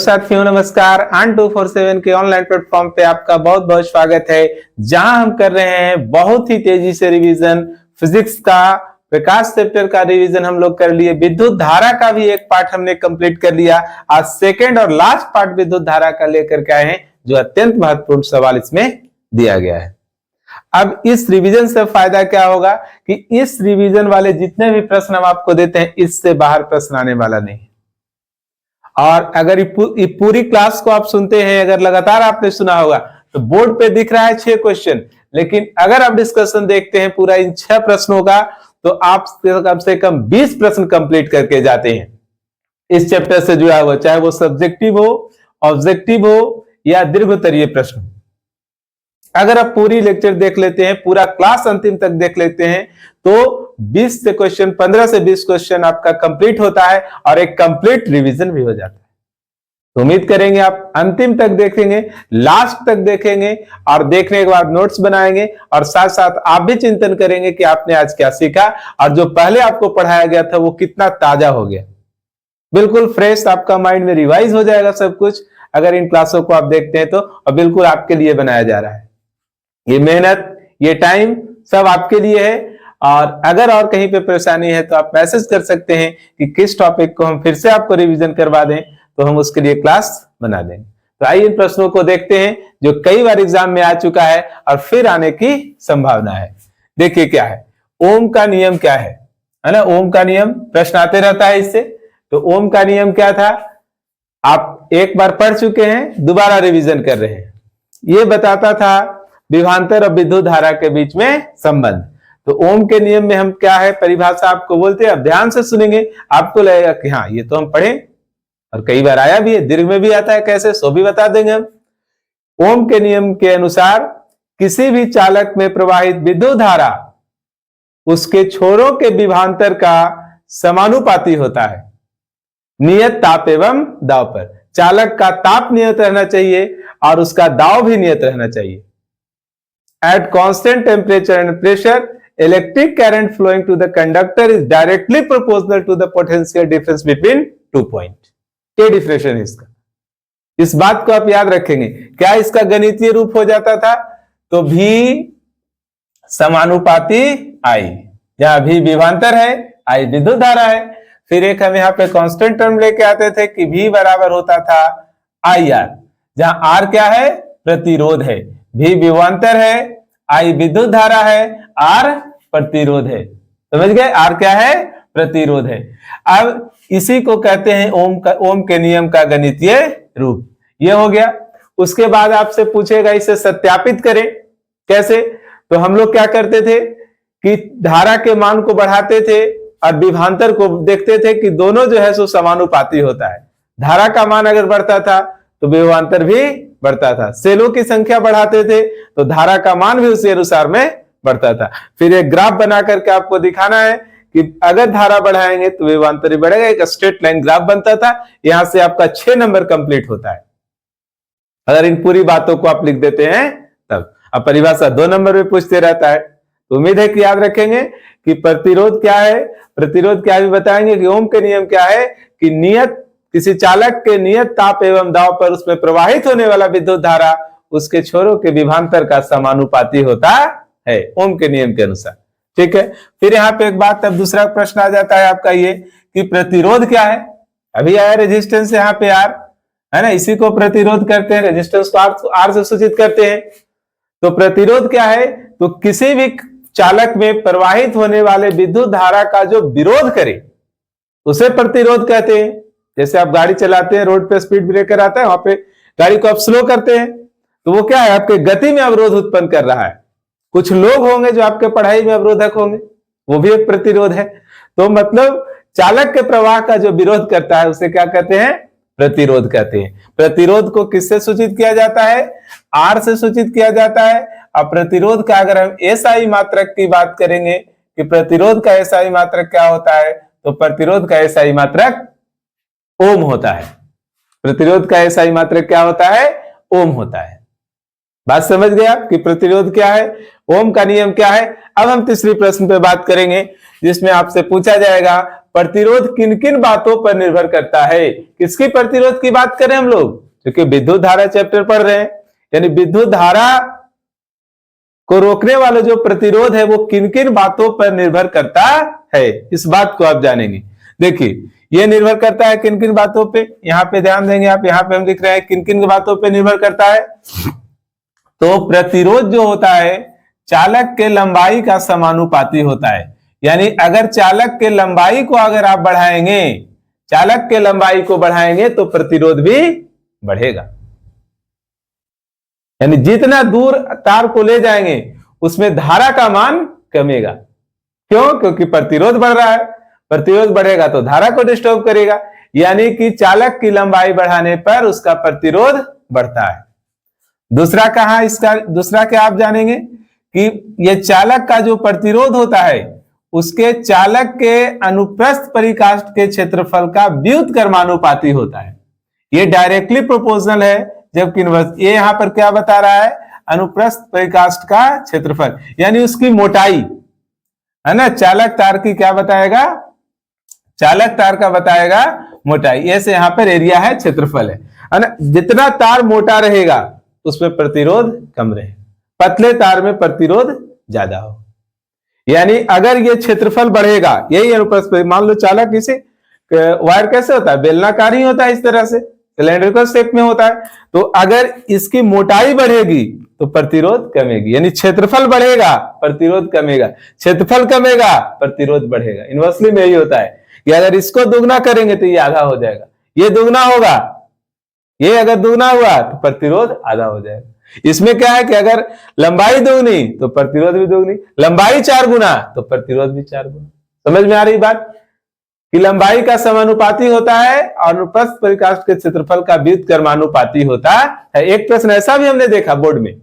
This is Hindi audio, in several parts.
साथियों नमस्कार। ऑन 247 के ऑनलाइन प्लेटफॉर्म पे आपका बहुत बहुत स्वागत है, जहां हम कर रहे हैं बहुत ही तेजी से रिवीजन। फिजिक्स का प्रकाश चैप्टर का रिवीजन हम लोग कर लिए। विद्युत धारा का भी एक पार्ट हमने कंप्लीट कर लिया। आज सेकंड और लास्ट पार्ट विद्युत धारा का लेकर के आए हैं, जो अत्यंत महत्वपूर्ण सवाल इसमें दिया गया है। अब इस रिवीजन से फायदा क्या होगा कि इस रिवीजन वाले जितने भी प्रश्न हम आपको देते हैं, इससे बाहर प्रश्न आने वाला नहीं। और अगर ये पूरी क्लास को आप सुनते हैं, अगर लगातार आपने सुना होगा, तो बोर्ड पे दिख रहा है 6 क्वेश्चन, लेकिन अगर आप डिस्कशन देखते हैं पूरा इन 6 प्रश्नों का, तो आप कम से कम 20 प्रश्न कंप्लीट करके जाते हैं इस चैप्टर से जुड़ा हुआ, चाहे वो सब्जेक्टिव हो, ऑब्जेक्टिव हो या दीर्घोत्तरीय प्रश्न। अगर आप पूरी लेक्चर देख लेते हैं, पूरा क्लास अंतिम तक देख लेते हैं, तो 20 से क्वेश्चन, 15 से 20 क्वेश्चन आपका कंप्लीट होता है और एक कंप्लीट रिवीजन भी हो जाता है। तो उम्मीद करेंगे आप अंतिम तक देखेंगे, लास्ट तक देखेंगे और देखने के बाद नोट्स बनाएंगे और साथ साथ आप भी चिंतन करेंगे कि आपने आज क्या सीखा और जो पहले आपको पढ़ाया गया था वो कितना ताजा हो गया। बिल्कुल फ्रेश आपका माइंड में रिवाइज हो जाएगा सब कुछ, अगर इन क्लासों को आप देखते हैं तो। और बिल्कुल आपके लिए बनाया जा रहा है, ये मेहनत, ये टाइम सब आपके लिए है। और अगर और कहीं पे परेशानी है तो आप मैसेज कर सकते हैं कि किस टॉपिक को हम फिर से आपको रिवीजन करवा दें, तो हम उसके लिए क्लास बना देंगे। तो आइए इन प्रश्नों को देखते हैं जो कई बार एग्जाम में आ चुका है और फिर आने की संभावना है। देखिए क्या है, ओम का नियम क्या है ना। ओम का नियम प्रश्न आते रहता है इससे। तो ओम का नियम क्या था, आप एक बार पढ़ चुके हैं, दोबारा रिवीजन कर रहे हैं। ये बताता था विभवांतर और विद्युत धारा के बीच में संबंध। तो ओम के नियम में हम क्या है परिभाषा आपको बोलते हैं, अब ध्यान से सुनेंगे, आपको लगेगा कि हाँ ये तो हम पढ़े और कई बार आया भी है, दीर्घ में भी आता है, कैसे सो भी बता देंगे हम। ओम के नियम के अनुसार किसी भी चालक में प्रवाहित विद्युत धारा उसके छोरों के विभवांतर का समानुपाती होता है नियत ताप एवं दाव पर। चालक का ताप नियत रहना चाहिए और उसका दाव भी नियत रहना चाहिए। At constant temperature and pressure, electric current flowing to the conductor is directly proportional to the potential difference between 2 points. क्या डिफरेंशिएशन है इसका, इस बात को आप याद रखेंगे। क्या इसका गणितीय रूप हो जाता था, तो V समानुपाती I, जहां V विभवांतर है, I विद्युत धारा है। फिर एक हम यहाँ पे कांस्टेंट टर्म लेके आते थे कि V बराबर होता था IR, जहां R क्या है, प्रतिरोध है। V विभवांतर है, I विद्युत धारा है, R प्रतिरोध है। समझ गए, R क्या है, प्रतिरोध है। अब इसी को कहते हैं ओम के नियम का गणितीय रूप। ये हो गया। उसके बाद आपसे पूछेगा इसे सत्यापित करें कैसे। तो हम लोग क्या करते थे कि धारा के मान को बढ़ाते थे और विभवांतर को देखते थे कि दोनों जो है सो समानुपाती होता है। धारा का मान अगर बढ़ता था तो विभवांतर भी बढ़ता था। सेलों की संख्या बढ़ाते थे तो धारा का मान भी उसी अनुसार में बढ़ता था। फिर एक ग्राफ बना करके आपको दिखाना है कि अगर धारा बढ़ाएंगे तो विभवांतर भी बढ़ेगा। एक स्ट्रेट लाइन ग्राफ बनता था। यहां से आपका 6 नंबर कंप्लीट होता है अगर इन पूरी बातों को आप लिख देते हैं तब। अब परिभाषा 2 नंबर में पूछते रहता है, तो उम्मीद है कि याद रखेंगे कि प्रतिरोध क्या है। प्रतिरोध क्या भी बताएंगे कि ओम के नियम क्या है कि नियत किसी चालक के नियत ताप एवं दाव पर उसमें प्रवाहित होने वाला विद्युत धारा उसके छोरों के विभवांतर का समानुपाती होता है ओम के नियम के अनुसार। ठीक है। फिर यहाँ पे एक बात, अब दूसरा प्रश्न आ जाता है आपका ये कि प्रतिरोध क्या है। अभी आया रेजिस्टेंस यहाँ पे आर है ना, इसी को प्रतिरोध करते हैं, रेजिस्टेंस को आर से सूचित करते हैं। तो प्रतिरोध क्या है, तो किसी भी चालक में प्रवाहित होने वाले विद्युत धारा का जो विरोध करे उसे प्रतिरोध कहते हैं। जैसे आप गाड़ी चलाते हैं, रोड पे स्पीड ब्रेकर आता है, वहां पे गाड़ी को आप स्लो करते हैं तो वो क्या है, आपके गति में अवरोध उत्पन्न कर रहा है। कुछ लोग होंगे जो आपके पढ़ाई में अवरोधक होंगे, वो भी एक प्रतिरोध है। तो मतलब चालक के प्रवाह का जो विरोध करता है उसे क्या कहते हैं, प्रतिरोध कहते हैं। प्रतिरोध को किससे सूचित किया जाता है, आर से सूचित किया जाता है। अब प्रतिरोध का अगर हम एसआई मात्रक की बात करेंगे कि प्रतिरोध का एसआई मात्रक क्या होता है, तो प्रतिरोध का एसआई मात्रक ओम होता है। प्रतिरोध का एसआई मात्रक क्या होता है, ओम होता है। बात समझ गए आप कि प्रतिरोध क्या है, ओम का नियम क्या है। अब हम तीसरी प्रश्न पे बात करेंगे जिसमें आपसे पूछा जाएगा प्रतिरोध किन किन बातों पर निर्भर करता है। किसकी प्रतिरोध की बात करें हम लोग, क्योंकि विद्युत धारा चैप्टर पढ़ रहे हैं, यानी विद्युत धारा को रोकने वाला जो प्रतिरोध है वो किन किन बातों पर निर्भर करता है, इस बात को आप जानेंगे। देखिए ये निर्भर करता है किन किन बातों पे, यहाँ पे ध्यान देंगे आप, यहाँ पे हम लिख रहे हैं किन किन बातों पे निर्भर करता है। तो प्रतिरोध जो होता है चालक के लंबाई का समानुपाती होता है, यानी अगर चालक के लंबाई को अगर आप बढ़ाएंगे, चालक के लंबाई को बढ़ाएंगे तो प्रतिरोध भी बढ़ेगा, यानी जितना दूर तार को ले जाएंगे उसमें धारा का मान कमेगा। क्यों? क्योंकि प्रतिरोध बढ़ रहा है, प्रतिरोध बढ़ेगा तो धारा को डिस्टर्ब करेगा, यानी कि चालक की लंबाई बढ़ाने पर उसका प्रतिरोध बढ़ता है। दूसरा कहां, इसका दूसरा क्या आप जानेंगे कि ये चालक का जो प्रतिरोध होता है उसके चालक के अनुप्रस्थ परिकाष्ठ के क्षेत्रफल का व्युत्क्रमानुपाती होता है। ये डायरेक्टली प्रोपोर्शनल है, जबकि ये यहां पर क्या बता रहा है, अनुप्रस्थ परिकाष्ठ का क्षेत्रफल यानी उसकी मोटाई है ना। चालक तार की क्या बताएगा, चालक तार का बताएगा मोटाई, ऐसे यहां पर एरिया है, क्षेत्रफल है ना। जितना तार मोटा रहेगा उसमें प्रतिरोध कम रहे, पतले तार में प्रतिरोध ज्यादा हो। यानी अगर ये क्षेत्रफल बढ़ेगा, यही अनुप्रस्थ, मान लो चालक इसे वायर कैसे होता है, बेलनाकार ही होता है, इस तरह से सिलेंड्रिकल शेप में होता है। तो अगर इसकी मोटाई बढ़ेगी तो प्रतिरोध कमेगी, यानी क्षेत्रफल बढ़ेगा प्रतिरोध कमेगा, क्षेत्रफल कमेगा प्रतिरोध बढ़ेगा। इनवर्सली में यही होता है कि अगर इसको दुगना करेंगे तो ये आधा हो जाएगा, ये दुगना होगा, ये अगर दुगना हुआ तो प्रतिरोध आधा हो जाएगा। इसमें क्या है कि अगर लंबाई दुगनी तो प्रतिरोध भी दुगनी, लंबाई 4 गुना तो प्रतिरोध भी 4 गुना। समझ में आ रही बात कि लंबाई का समानुपाती होता है और अनुप्रस्थ परिकाष्ठ के क्षेत्रफल का व्युत्क्रमानुपाती होता है। एक प्रश्न ऐसा भी हमने देखा बोर्ड में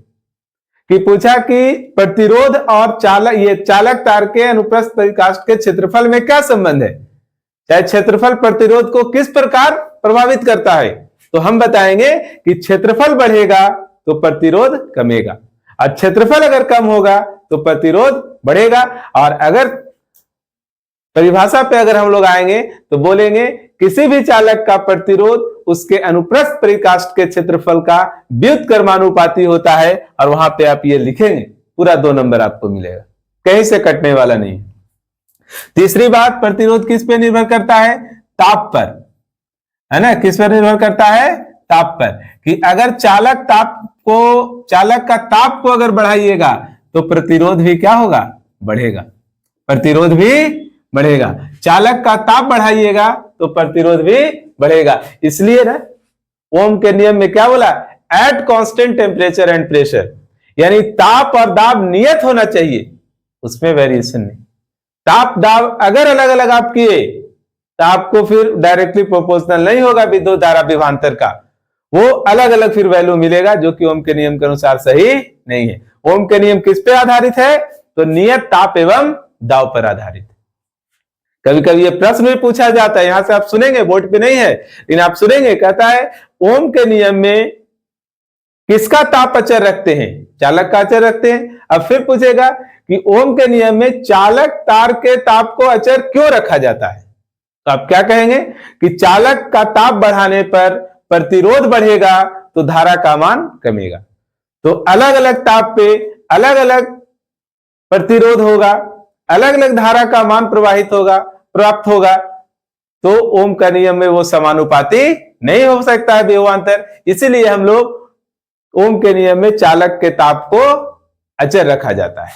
कि पूछा कि प्रतिरोध और चालक तार के अनुप्रस्थ परिकाष्ठ के क्षेत्रफल में क्या संबंध है, चाहे क्षेत्रफल प्रतिरोध को किस प्रकार प्रभावित करता है। तो हम बताएंगे कि क्षेत्रफल बढ़ेगा तो प्रतिरोध कमेगा, और क्षेत्रफल अगर कम होगा तो प्रतिरोध बढ़ेगा। और अगर परिभाषा पे अगर हम लोग आएंगे तो बोलेंगे किसी भी चालक का प्रतिरोध उसके अनुप्रस्थ परिकाष्ठ के क्षेत्रफल का व्युत्क्रमानुपाती होता है, और वहां पे आप ये लिखेंगे, पूरा 2 नंबर आपको मिलेगा, कहीं से कटने वाला नहीं। तीसरी बात, प्रतिरोध किस पे निर्भर करता है, ताप पर, है ना। किस पर निर्भर करता है, ताप पर, कि अगर चालक का ताप को अगर बढ़ाइएगा तो प्रतिरोध भी क्या होगा, बढ़ेगा, प्रतिरोध भी बढ़ेगा। चालक का ताप बढ़ाइएगा तो प्रतिरोध भी बढ़ेगा। इसलिए ना ओम के नियम में क्या बोला, at constant temperature and pressure, यानी ताप और दाब नियत होना चाहिए, उसमें वेरिएशन नहीं। ताप दाब अगर अलग अलग आप किए तो आपको फिर डायरेक्टली प्रोपोर्शनल नहीं होगा विद्युत धारा विभवांतर का, वो अलग अलग फिर वैल्यू मिलेगा, जो कि ओम के नियम के अनुसार सही नहीं है। ओम के नियम किस पे आधारित है, तो नियत ताप एवं दाब पर आधारित। कभी कभी ये प्रश्न भी पूछा जाता है, यहां से आप सुनेंगे, बोर्ड पे नहीं है लेकिन आप सुनेंगे, कहता है ओम के नियम में किसका ताप अचर रखते हैं, चालक का अचर रखते हैं। अब फिर पूछेगा कि ओम के नियम में चालक तार के ताप को अचर क्यों रखा जाता है, तो आप क्या कहेंगे कि चालक का ताप बढ़ाने पर प्रतिरोध बढ़ेगा तो धारा का मान कमेगा। तो अलग अलग ताप पे अलग अलग प्रतिरोध होगा, अलग अलग धारा का मान प्रवाहित होगा, प्राप्त होगा, तो ओम का नियम में वो समानुपाती नहीं हो सकता है विभवांतर। इसीलिए हम लोग ओम के नियम में चालक के ताप को अचर रखा जाता है।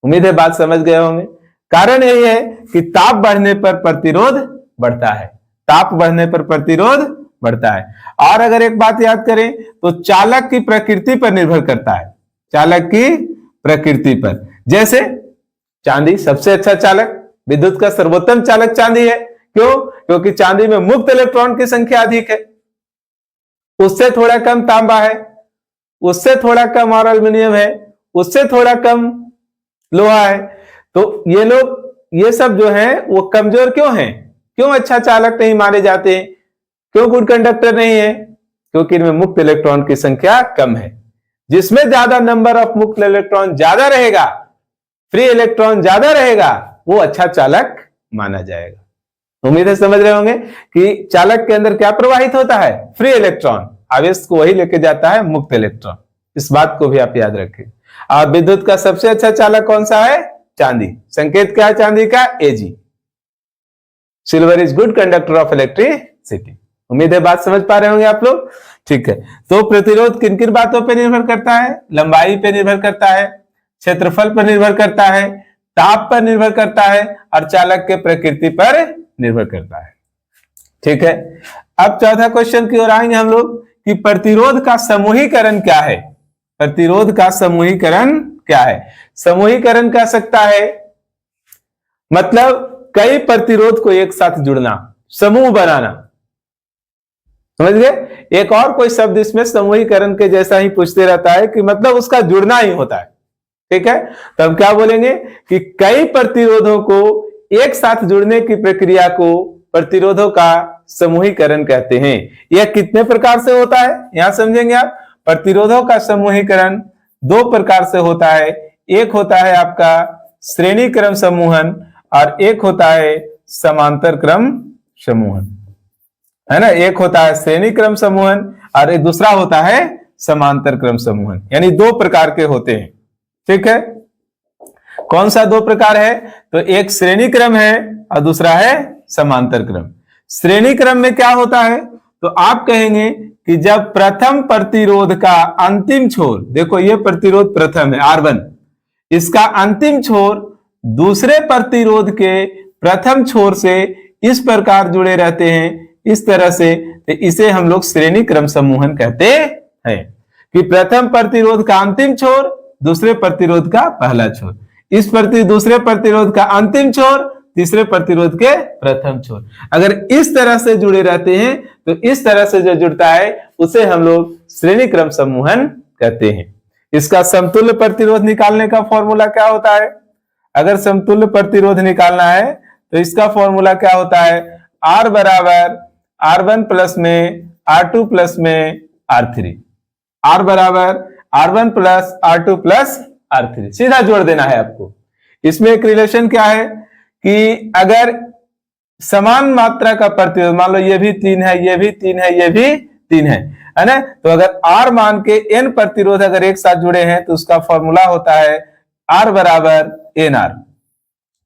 उम्मीद है बात समझ गए होंगे। कारण यही है कि ताप बढ़ने पर प्रतिरोध बढ़ता है, ताप बढ़ने पर प्रतिरोध बढ़ता है। और अगर एक बात याद करें तो चालक की प्रकृति पर निर्भर करता है, चालक की प्रकृति पर। जैसे चांदी सबसे अच्छा चालक, विद्युत का सर्वोत्तम चालक चांदी है। क्यों? क्योंकि चांदी में मुक्त इलेक्ट्रॉन की संख्या अधिक है, उससे थोड़ा कम तांबा है, उससे थोड़ा कम और एल्युमिनियम है, उससे थोड़ा कम लोहा है। तो ये लोग, ये सब जो है वो कमजोर क्यों हैं, क्यों अच्छा चालक नहीं माने जाते हैं, क्यों गुड कंडक्टर नहीं है? क्योंकि इनमें मुक्त इलेक्ट्रॉन की संख्या कम है। जिसमें ज्यादा नंबर ऑफ मुक्त इलेक्ट्रॉन ज्यादा रहेगा, फ्री इलेक्ट्रॉन ज्यादा रहेगा, वो अच्छा चालक माना जाएगा। उम्मीद है समझ रहे होंगे कि चालक के अंदर क्या प्रवाहित होता है, फ्री इलेक्ट्रॉन, आवेश को वही लेके जाता है मुक्त इलेक्ट्रॉन। इस बात को भी आप याद रखें। और विद्युत का सबसे अच्छा चालक कौन सा है, चांदी। संकेत क्या है चांदी का, Ag। Silver is good conductor of electricity. उम्मीद है बात समझ पा रहे होंगे आप लोग। ठीक है, तो प्रतिरोध किन किन बातों पर निर्भर करता है, लंबाई पर निर्भर करता है, क्षेत्रफल पर निर्भर करता है, ताप पर निर्भर करता है और चालक के प्रकृति पर निर्भर करता है। ठीक है, अब चौथा क्वेश्चन की ओर आएंगे हम लोग कि प्रतिरोध का समूहीकरण क्या है। प्रतिरोध का समूहीकरण क्या है। समूहीकरण कह सकता है मतलब कई प्रतिरोध को एक साथ जुड़ना, समूह बनाना, समझ गए। एक और कोई शब्द इसमें समूहीकरण के जैसा ही पूछते रहता है कि मतलब उसका जुड़ना ही होता है। ठीक है, तो हम क्या बोलेंगे कि कई प्रतिरोधों को एक साथ जुड़ने की प्रक्रिया को प्रतिरोधों का समूहीकरण कहते हैं। यह कितने प्रकार से होता है यहां समझेंगे आप। प्रतिरोधों का समूहीकरण दो प्रकार से होता है। एक होता है आपका श्रेणी क्रम समूहन और एक होता है समांतर क्रम समूहन, है ना। एक होता है श्रेणी क्रम समूहन और एक दूसरा होता है समांतर क्रम समूहन, यानी दो प्रकार के होते हैं। ठीक है, कौन सा दो प्रकार है, तो एक श्रेणी क्रम है और दूसरा है समांतर क्रम। श्रेणी क्रम में क्या होता है, तो आप कहेंगे कि जब प्रथम प्रतिरोध का अंतिम छोर, देखो ये प्रतिरोध प्रथम है R1, इसका अंतिम छोर दूसरे प्रतिरोध के प्रथम छोर से इस प्रकार जुड़े रहते हैं, इस तरह से, तो इसे हम लोग श्रेणी क्रम समूहन कहते हैं कि प्रथम प्रतिरोध का अंतिम छोर दूसरे प्रतिरोध का पहला छोर, इस दूसरे प्रतिरोध का अंतिम छोर तीसरे प्रतिरोध के प्रथम छोर, अगर इस तरह से जुड़े रहते हैं तो इस तरह से जो जुड़ता है उसे हम लोग श्रेणी क्रम समूहन कहते हैं। इसका समतुल्य प्रतिरोध निकालने का फॉर्मूला क्या होता है। अगर समतुल्य प्रतिरोध निकालना है तो इसका फॉर्मूला क्या होता है, R बराबर R1 प्लस में R2 प्लस में R3, R बराबर R1 plus R2 plus R3, सीधा जोड़ देना है आपको। इसमें एक रिलेशन क्या है कि अगर समान मात्रा का प्रतिरोध, मान लो ये भी 3 है, ये भी 3 है, ये भी 3 है ना, तो अगर R मान के n प्रतिरोध अगर एक साथ जुड़े हैं तो उसका फॉर्मूला होता है R बराबर NR।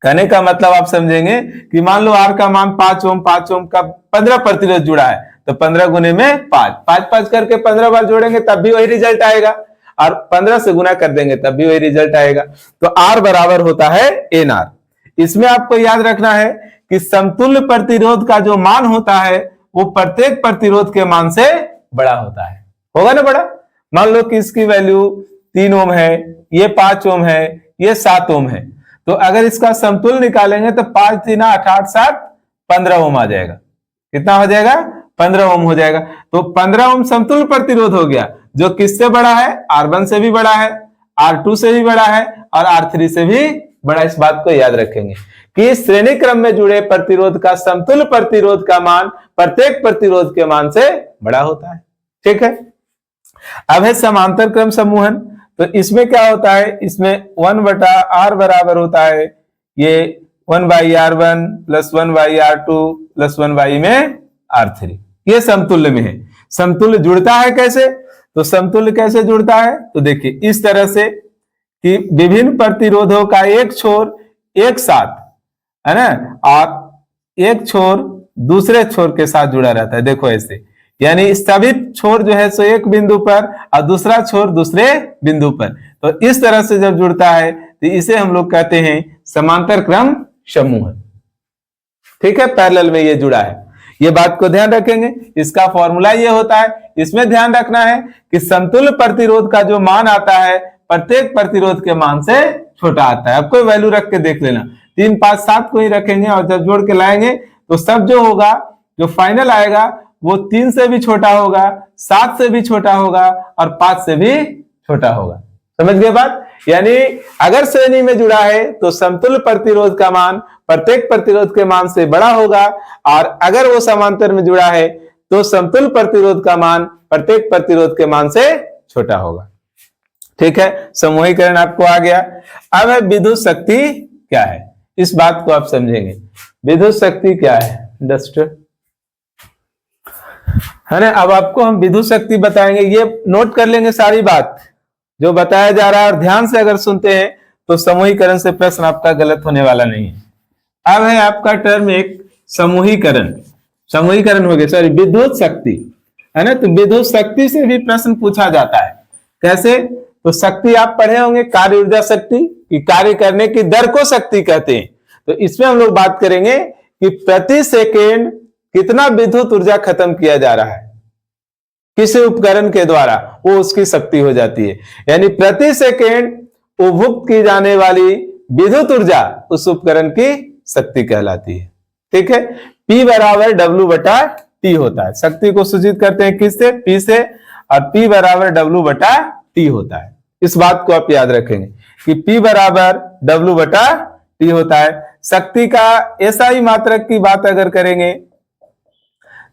कहने का मतलब आप समझेंगे कि मान लो R का मान 5 ओम, 5 ओम का 15 प्रतिरोध जुड़ा है, तो 15 गुने में 5, 5 करके 15 बार जोड़ेंगे तब भी वही रिजल्ट आएगा, और 15 से गुना कर देंगे तब भी वही रिजल्ट आएगा। तो R बराबर होता है NR। इसमें आपको याद रखना है कि समतुल्य प्रतिरोध का जो मान होता है वो प्रत्येक प्रतिरोध के मान से बड़ा होता है, होगा ना बड़ा। मान लो कि इसकी वैल्यू 3 ओम है, ये 5 ओम है, ये 7 ओम है, तो अगर इसका समतुल्य निकालेंगे तो 5 3 8 8 7 15 ओम आ जाएगा। कितना हो जाएगा, 15 ओम हो जाएगा। तो 15 ओम समतुल्य प्रतिरोध हो गया, जो किससे बड़ा है, R1 से भी बड़ा है, R2 से भी बड़ा है और R3 से भी बड़ा। इस बात को याद रखेंगे कि श्रेणी क्रम में जुड़े प्रतिरोध का समतुल्य प्रतिरोध का मान प्रत्येक प्रतिरोध के मान से बड़ा होता है। ठीक है, अब है समांतर क्रम समूहन। तो इसमें क्या होता है, इसमें 1/R बराबर होता है ये 1/R1 प्लस 1/R2 प्लस 1 में R3, ये समतुल्य में है। समतुल्य जुड़ता है कैसे, तो समतुल्य कैसे जुड़ता है, तो देखिए इस तरह से कि विभिन्न प्रतिरोधों का एक छोर एक साथ, है ना, और एक छोर दूसरे छोर के साथ जुड़ा रहता है। देखो ऐसे, यानी सभी छोर जो है सो एक बिंदु पर और दूसरा छोर दूसरे बिंदु पर, तो इस तरह से जब जुड़ता है तो इसे हम लोग कहते हैं समांतर क्रम समूह। ठीक है, पैरेलल में ये जुड़ा है, ये बात को ध्यान रखेंगे। इसका फॉर्मूला ये होता है, इसमें ध्यान रखना है कि समतुल्य प्रतिरोध का जो मान आता है प्रत्येक प्रतिरोध के मान से छोटा आता है। अब कोई वैल्यू रख के देख लेना, 3 5 7 को ही रखेंगे और जब जोड़ के लाएंगे तो सब जो होगा, जो फाइनल आएगा वो 3 से भी छोटा होगा, 7 से भी छोटा होगा और 5 से भी छोटा होगा। समझ गए बात। यानी अगर श्रेणी में जुड़ा है तो समतुल्य प्रतिरोध का मान प्रत्येक प्रतिरोध के मान से बड़ा होगा, और अगर वो समांतर में जुड़ा है तो समतुल्य प्रतिरोध का मान प्रत्येक प्रतिरोध के मान से छोटा होगा। ठीक है, समूहीकरण आपको आ गया। अब है विद्युत शक्ति क्या है, इस बात को आप समझेंगे। विद्युत शक्ति क्या है, इंडस्ट्रियल, है ना। अब आपको हम विद्युत शक्ति बताएंगे, ये नोट कर लेंगे सारी बात जो बताया जा रहा है, और ध्यान से अगर सुनते हैं तो समूहीकरण से प्रश्न आपका गलत होने वाला नहीं है। अब है आपका टर्म एक समूहीकरण, समूहीकरण हो गया, सॉरी विद्युत शक्ति, है ना। तो विद्युत शक्ति से भी प्रश्न पूछा जाता है। कैसे? तो शक्ति आप पढ़े होंगे, कार्य ऊर्जा शक्ति, कि कार्य करने की दर को शक्ति कहते हैं। तो इसमें हम लोग बात करेंगे कि प्रति सेकेंड कितना विद्युत ऊर्जा खत्म किया जा रहा है किसी उपकरण के द्वारा, वो उसकी शक्ति हो जाती है। यानी प्रति सेकेंड उपभोग की जाने वाली विद्युत ऊर्जा उस उपकरण की शक्ति कहलाती है। ठीक है, P बराबर W बटा T होता है। शक्ति को सूचित करते हैं किससे? P से, और P बराबर W बटा T होता है। इस बात को आप याद रखेंगे कि P बराबर W बटा T होता है। शक्ति का SI मात्रक की बात अगर करेंगे,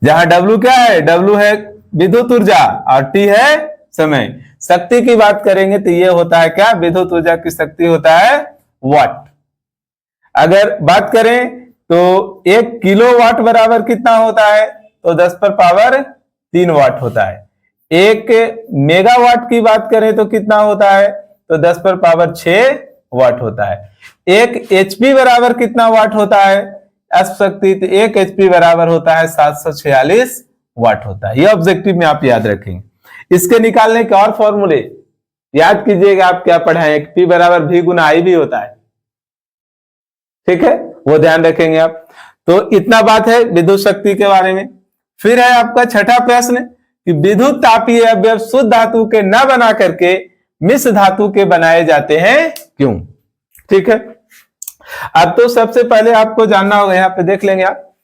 जहां W क्या है? W है विद्युत ऊर्जा और T है समय। शक्ति की बात करेंगे तो ये होता है क्या? विद्युत ऊर्जा की शक्ति होता है वाट। अगर बात करें तो 1 किलोवाट बराबर कितना होता है? तो 10 पर पावर 3 वाट होता है। 1 मेगावाट की बात करें तो कितना होता है? तो 10 पर पावर 6 वाट होता है। 1 HP बराबर कितना वाट होता है? शक्ति, तो 1 HP बराबर होता है 746 वाट होता है। ये ऑब्जेक्टिव में आप याद रखेंगे। इसके निकालने के और फॉर्मूले याद कीजिएगा, आप क्या पढ़ाएं, P बराबर V गुना I भी होता है। ठीक है, वो ध्यान रखेंगे आप। तो इतना बात है विद्युत शक्ति के बारे में। फिर है आपका छठा प्रश्न कि विद्युत तापीय अवयव शुद्ध धातु के न बना करके मिश्र धातु के बनाए जाते हैं, क्यों? ठीक है, अब तो सबसे पहले आपको जानना होगा, यहाँ पे देख लेंगे आप,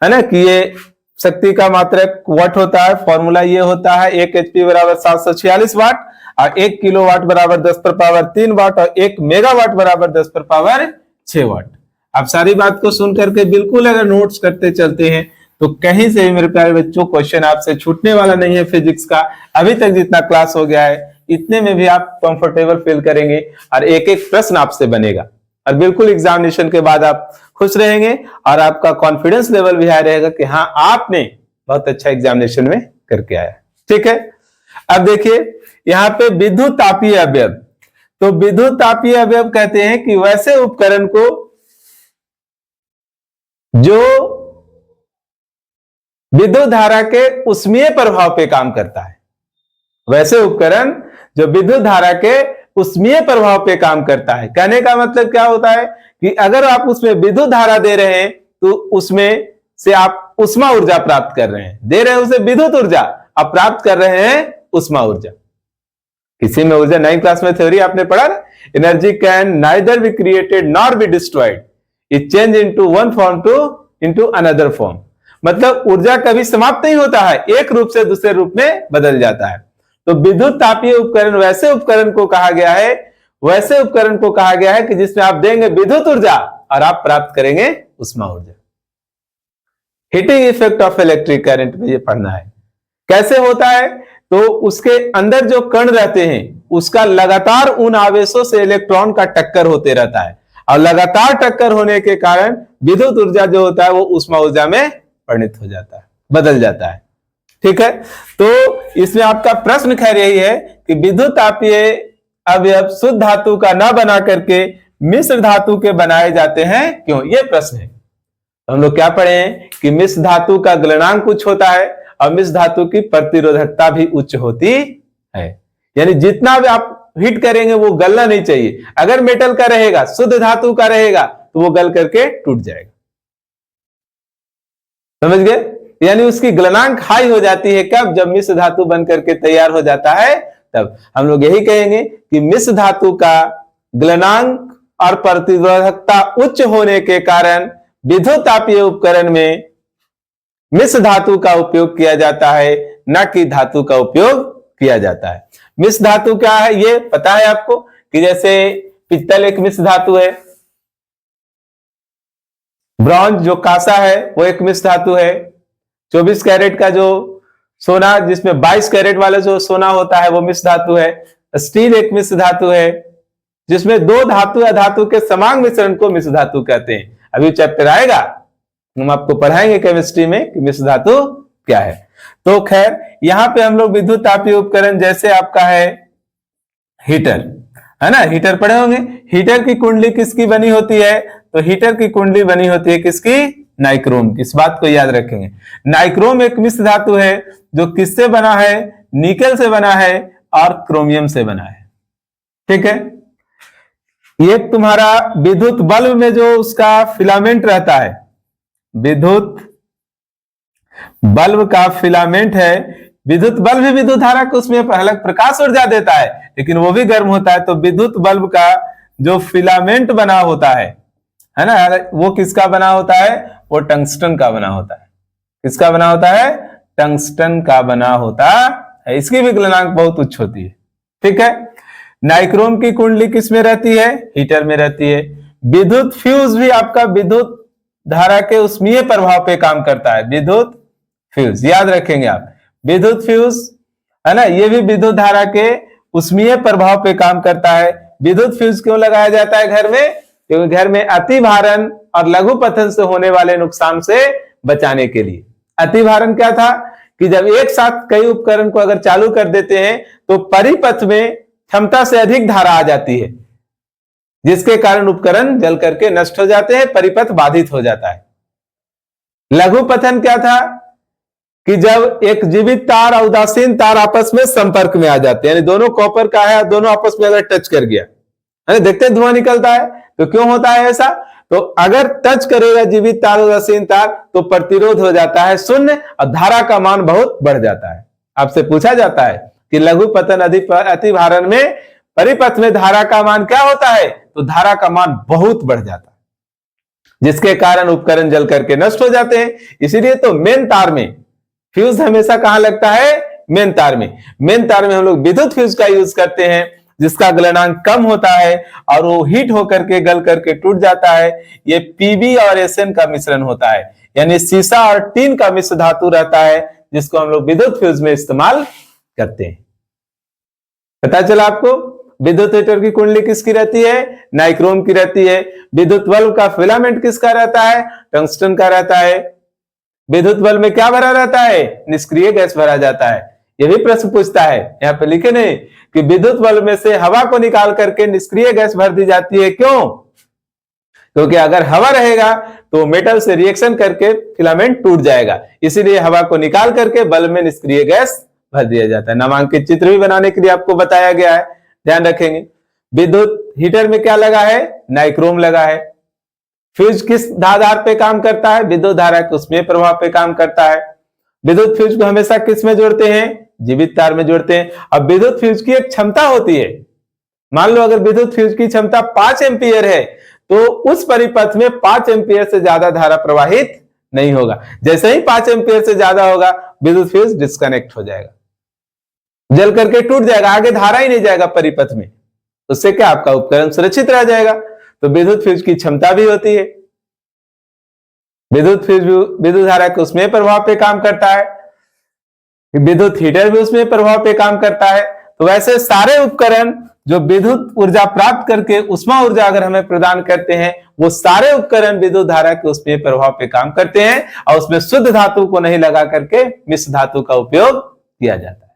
है ना, कि ये शक्ति का मात्रक वाट होता है। फॉर्मूला ये होता है 1 HP बराबर 746 वाट, और 1 किलोवाट बराबर 10 पर पावर 3 वाट, और 1 मेगावाट बराबर 10 पर पावर 6 वाट। आप सारी बात को सुन करके बिल्कुल अगर नोट्स करते चलते हैं तो कहीं से भी मेरे प्यारे बच्चों क्वेश्चन आपसे छूटने वाला नहीं है। फिजिक्स का अभी तक जितना क्लास हो गया है, इतने में भी आप कंफर्टेबल फील करेंगे और एक एक प्रश्न आपसे बनेगा, और बिल्कुल एग्जामिनेशन के बाद आप खुश रहेंगे और आपका कॉन्फिडेंस लेवल भी हाई रहेगा कि हाँ, आपने बहुत अच्छा एग्जामिनेशन में करके आया। ठीक है, अब देखिए यहाँ पे विद्युत तापीय अवयव। तो विद्युत तापीय अवयव कहते हैं कि वैसे उपकरण को जो विद्युत धारा के उष्मीय प्रभाव पे काम करता है। वैसे उपकरण जो विद्युत धारा के उष्मीय प्रभाव पे काम करता है। कहने का मतलब क्या होता है कि अगर आप उसमें विद्युत धारा दे रहे हैं तो उसमें से आप उष्मा ऊर्जा प्राप्त कर रहे हैं। दे रहे हैं उसे विद्युत ऊर्जा, आप प्राप्त कर रहे हैं उष्मा ऊर्जा। किसी में ऊर्जा 9th क्लास में थ्योरी आपने पढ़ा ना, energy can neither be created nor be destroyed, it change into one form to into another form. मतलब ऊर्जा कभी समाप्त नहीं होता है, एक रूप से दूसरे रूप में बदल जाता है। तो विद्युत तापीय उपकरण वैसे उपकरण को कहा गया है, वैसे उपकरण को कहा गया है कि जिसमें आप देंगे विद्युत ऊर्जा और आप प्राप्त करेंगे उष्मा ऊर्जा। Heating effect of electric current में ये पढ़ना है। कैसे होता है? तो उसके अंदर जो कण रहते हैं उसका लगातार उन आवेशों से इलेक्ट्रॉन का टक्कर होते रहता है, और लगातार टक्कर होने के कारण विद्युत ऊर्जा जो होता है वो उष्मा ऊर्जा में परिणत हो जाता है, बदल जाता है। ठीक है, तो इसमें आपका प्रश्न खैर यही है कि विद्युत तापीय अवयव शुद्ध धातु का न बना करके मिश्र धातु के बनाए जाते हैं, क्यों? ये प्रश्न है। तो हम लोग क्या पढ़े हैं कि मिश्र धातु का गलनांक उच्च होता है और मिश्र धातु की प्रतिरोधकता भी उच्च होती है। यानी जितना भी आप हीट करेंगे वो गलना नहीं चाहिए। अगर मेटल का रहेगा, शुद्ध धातु का रहेगा, तो वो गल करके टूट जाएगा। समझ गए? यानी उसकी गलनांक हाई हो जाती है कब? जब मिश्र धातु बन करके तैयार हो जाता है तब। हम लोग यही कहेंगे कि मिश्र धातु का गलनांक और प्रतिरोधकता उच्च होने के कारण विद्युत तापीय उपकरण में मिश्र धातु का उपयोग किया जाता है, न कि धातु का उपयोग किया जाता है। मिश्र धातु क्या है ये पता है आपको, कि जैसे पित्तल एक मिश्र धातु है, ब्रॉन्ज जो कांसा है वो एक मिश्र धातु है, 24 कैरेट का जो सोना जिसमें 22 कैरेट वाला जो सोना होता है वो मिश्र धातु है, स्टील एक मिश्र धातु है, जिसमें दो धातु या धातु के समान मिश्रण को मिश्र धातु कहते हैं। अभी चैप्टर आएगा हम आपको पढ़ाएंगे केमिस्ट्री में कि मिश्र धातु क्या है। तो खैर यहाँ पे हम लोग विद्युत तापीय उपकरण जैसे आपका है हीटर, है ना, हीटर पढ़े होंगे। हीटर की कुंडली किसकी बनी होती है? तो हीटर की कुंडली बनी होती है किसकी? नाइक्रोम की। इस बात को याद रखेंगे। नाइक्रोम एक मिश्र धातु है जो किससे बना है? निकेल से बना है और क्रोमियम से बना है। ठीक है। ये तुम्हारा विद्युत बल्ब में जो उसका फिलामेंट रहता है, विद्युत बल्ब का फिलामेंट है, विद्युत बल्ब भी विद्युत धारा को उसमें अलग प्रकाश ऊर्जा देता है, लेकिन वो भी गर्म होता है। तो विद्युत बल्ब का जो फिलामेंट बना होता है ना, वो किसका बना होता है? वो टंगस्टन का बना होता है। किसका बना होता है? टंगस्टन का बना होता है। इसकी भी गलनांक बहुत उच्च होती है। ठीक है। नाइक्रोम की कुंडली किस में रहती है? हीटर में रहती है। विद्युत फ्यूज भी आपका विद्युत धारा के उष्मीय प्रभाव पे काम करता है। विद्युत फ्यूज याद रखेंगे आप, विद्युत फ्यूज है ना, ये भी विद्युत धारा के उष्मीय प्रभाव पे काम करता है। विद्युत फ्यूज क्यों लगाया जाता है घर में? क्योंकि घर में अति भारण और लघु पतन से होने वाले नुकसान से बचाने के लिए। अति भारण क्या था कि जब एक साथ कई उपकरण को अगर चालू कर देते हैं तो परिपथ में क्षमता से अधिक धारा आ जाती है, जिसके कारण उपकरण जल करके नष्ट हो जाते हैं, परिपथ बाधित हो जाता है। लघु पतन क्या था कि जब एक जीवित तार और उदासीन तार आपस में संपर्क में आ जाते हैं, यानी दोनों कॉपर का है, दोनों आपस में अगर टच कर गया, देखते धुआं निकलता है। तो क्यों होता है ऐसा? तो अगर टच करेगा जीवित तार उदासीन तार तो प्रतिरोध हो जाता है शून्य और धारा का मान बहुत बढ़ जाता है। आपसे पूछा जाता है कि लघु पतन अति भारण में परिपथ में धारा का मान क्या होता है? तो धारा का मान बहुत बढ़ जाता है, जिसके कारण उपकरण जल करके नष्ट हो जाते हैं। इसीलिए तो मेन तार में फ्यूज हमेशा कहां लगता है? मेन तार में। मेन तार में हम लोग विद्युत फ्यूज का यूज करते हैं, जिसका गलनांक कम होता है और वो हीट होकर के गल करके टूट जाता है। ये पीबी और एसएन का मिश्रण होता है, यानी सीसा और टीन का मिश्र धातु रहता है, जिसको हम लोग विद्युत फ्यूज में इस्तेमाल करते हैं। पता चला आपको? विद्युत हीटर की कुंडली किसकी रहती है? नाइक्रोम की रहती है। विद्युत बल्ब का फिलामेंट किसका रहता है? टंगस्टन का रहता है। विद्युत बल्ब में क्या भरा रहता है? निष्क्रिय गैस भरा जाता है। यह भी प्रश्न पूछता है, यहां पे लिखे नहीं कि विद्युत बल्ब में से हवा को निकाल करके निष्क्रिय गैस भर दी जाती है। क्यों? क्योंकि अगर हवा रहेगा तो मेटल से रिएक्शन करके फिलामेंट टूट जाएगा, इसीलिए हवा को निकाल करके बल्ब में निष्क्रिय गैस भर दिया जाता है। नामांकित चित्र भी बनाने के लिए आपको बताया गया है, ध्यान रखेंगे। विद्युत हीटर में क्या लगा है? नाइक्रोम लगा है। फ्यूज किस आधार पे काम करता है? विद्युत धारा के उष्मीय प्रभाव पे काम करता है। विद्युत फ्यूज को हमेशा किस में जोड़ते हैं? जीवित तार में जोड़ते हैं। अब विद्युत फ्यूज की एक क्षमता होती है, मान लो अगर विद्युत फ्यूज की क्षमता 5 एम्पीयर है तो उस परिपथ में 5 एम्पीयर से ज्यादा धारा प्रवाहित नहीं होगा। जैसे ही 5 एम्पीयर से ज्यादा होगा विद्युत फ्यूज डिस्कनेक्ट हो जाएगा, जल करके टूट जाएगा, आगे धारा ही नहीं जाएगा परिपथ में। उससे क्या आपका उपकरण सुरक्षित रह जाएगा। तो विद्युत फ्यूज की क्षमता भी होती है। विद्युत फ्यूज विद्युत धारा के उसमें प्रभाव पे काम करता है। विद्युत हीटर भी उसमें प्रभाव पे काम करता है। तो वैसे सारे उपकरण जो विद्युत ऊर्जा प्राप्त करके उष्मा ऊर्जा अगर हमें प्रदान करते हैं, वो सारे उपकरण विद्युत धारा के उसमें प्रभाव पे काम करते हैं और उसमें शुद्ध धातु को नहीं लगा करके मिश्र धातु का उपयोग किया जाता है।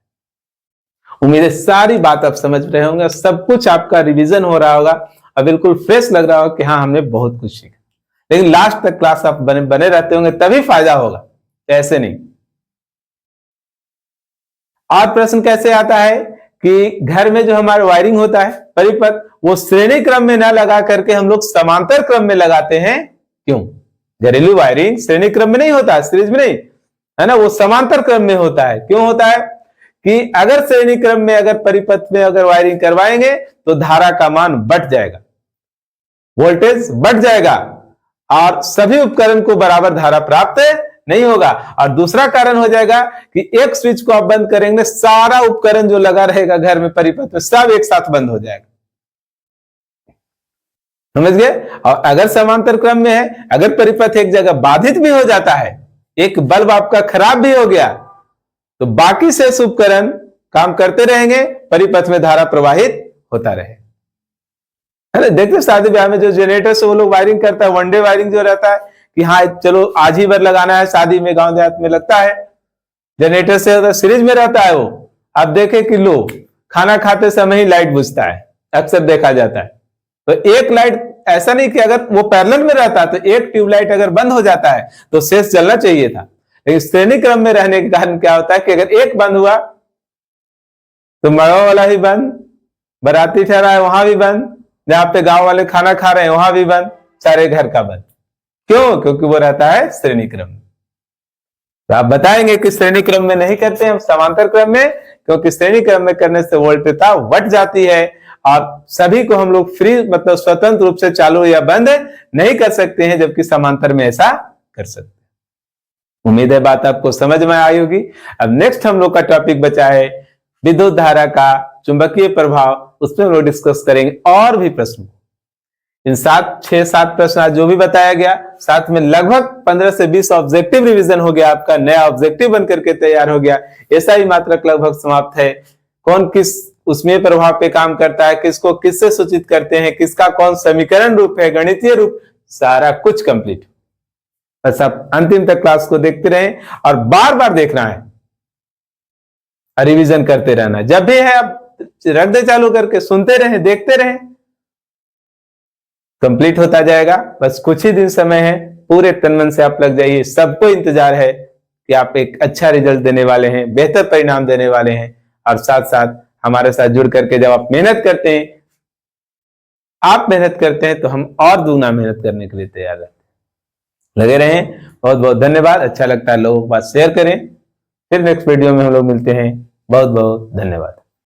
उम्मीद है सारी बात आप समझ रहे होंगे, सब कुछ आपका रिवीजन हो रहा होगा और बिल्कुल फ्रेश लग रहा होगा कि हाँ हमने बहुत कुछ सीखा। लेकिन लास्ट तक क्लास आप बने रहते होंगे तभी फायदा होगा, ऐसे नहीं। और प्रश्न कैसे आता है कि घर में जो हमारा वायरिंग होता है परिपथ, वो श्रेणी क्रम में ना लगा करके हम लोग समांतर क्रम में लगाते हैं। क्यों? घरेलू वायरिंग श्रेणी क्रम में नहीं होता, सीरीज में नहीं, है ना, वो समांतर क्रम में होता है। क्यों होता है कि अगर श्रेणी क्रम में अगर परिपथ में अगर वायरिंग करवाएंगे तो धारा का मान बढ़ जाएगा, वोल्टेज बढ़ जाएगा और सभी उपकरण को बराबर धारा प्राप्त नहीं होगा। और दूसरा कारण हो जाएगा कि एक स्विच को आप बंद करेंगे, सारा उपकरण जो लगा रहेगा घर में परिपथ में सब एक साथ बंद हो जाएगा। समझ गए? और अगर समांतर क्रम में है, अगर परिपथ एक जगह बाधित भी हो जाता है, एक बल्ब आपका खराब भी हो गया, तो बाकी शेष उपकरण काम करते रहेंगे, परिपथ में धारा प्रवाहित होता रहे। अरे देखते शादी ब्याह में जो जनरेटर से वो लोग वायरिंग करता है, वनडे वायरिंग जो रहता है, कि हाँ चलो आज ही भर लगाना है, शादी में गांव देहात में लगता है जनरेटर से, अगर सीरीज में रहता है वो, आप देखें कि लो खाना खाते समय ही लाइट बुझता है, अक्सर देखा जाता है। तो एक लाइट, ऐसा नहीं कि अगर वो पैरेलल में रहता तो एक ट्यूबलाइट अगर बंद हो जाता है तो शेष जलना चाहिए था, लेकिन श्रेणी क्रम में रहने के कारण क्या होता है कि अगर एक बंद हुआ तो मड़वा वाला ही बंद, बाराती ठहरा है वहां भी बंद, जहां पे गांव वाले खाना खा रहे हैं वहां भी बंद, सारे घर का बंद। क्यों? क्योंकि वो रहता है श्रेणी क्रम में। तो आप बताएंगे कि श्रेणी क्रम में नहीं करते हम, समांतर क्रम में, क्योंकि श्रेणी क्रम में करने से वोल्टेजता बढ़ जाती है और सभी को हम लोग फ्री मतलब स्वतंत्र रूप से चालू या बंद नहीं कर सकते हैं, जबकि समांतर में ऐसा कर सकते हैं। उम्मीद है बात आपको समझ में आई होगी। अब नेक्स्ट हम लोग का टॉपिक बचा है विद्युत धारा का चुंबकीय प्रभाव, उसमें हम लोग डिस्कस करेंगे और भी प्रश्न। इन 6-7 प्रश्न आज जो भी बताया गया, साथ में लगभग 15 से 20 ऑब्जेक्टिव रिवीजन हो गया, आपका नया ऑब्जेक्टिव बनकर के तैयार हो गया। ऐसा ही मात्रक लगभग समाप्त है। कौन किस उसमें प्रभाव पे काम करता है, किसको किससे सूचित करते हैं, किसका कौन समीकरण रूप है, गणितीय रूप, सारा कुछ कंप्लीट। बस आप अंतिम तक क्लास को देखते रहें और बार बार देखना है, रिवीजन करते रहना। जब भी है आप रख दे चालू करके, सुनते रहें, देखते रहें, कंप्लीट होता जाएगा। बस कुछ ही दिन समय है, पूरे तन मन से आप लग जाइए। सबको इंतजार है कि आप एक अच्छा रिजल्ट देने वाले हैं, बेहतर परिणाम देने वाले हैं, और साथ साथ हमारे साथ जुड़ करके जब आप मेहनत करते हैं, आप मेहनत करते हैं, तो हम और दूना मेहनत करने के लिए तैयार रहते हैं। लगे रहें। बहुत बहुत धन्यवाद। अच्छा लगता है लोगों के पास शेयर करें। फिर नेक्स्ट वीडियो में हम लोग मिलते हैं। बहुत बहुत धन्यवाद।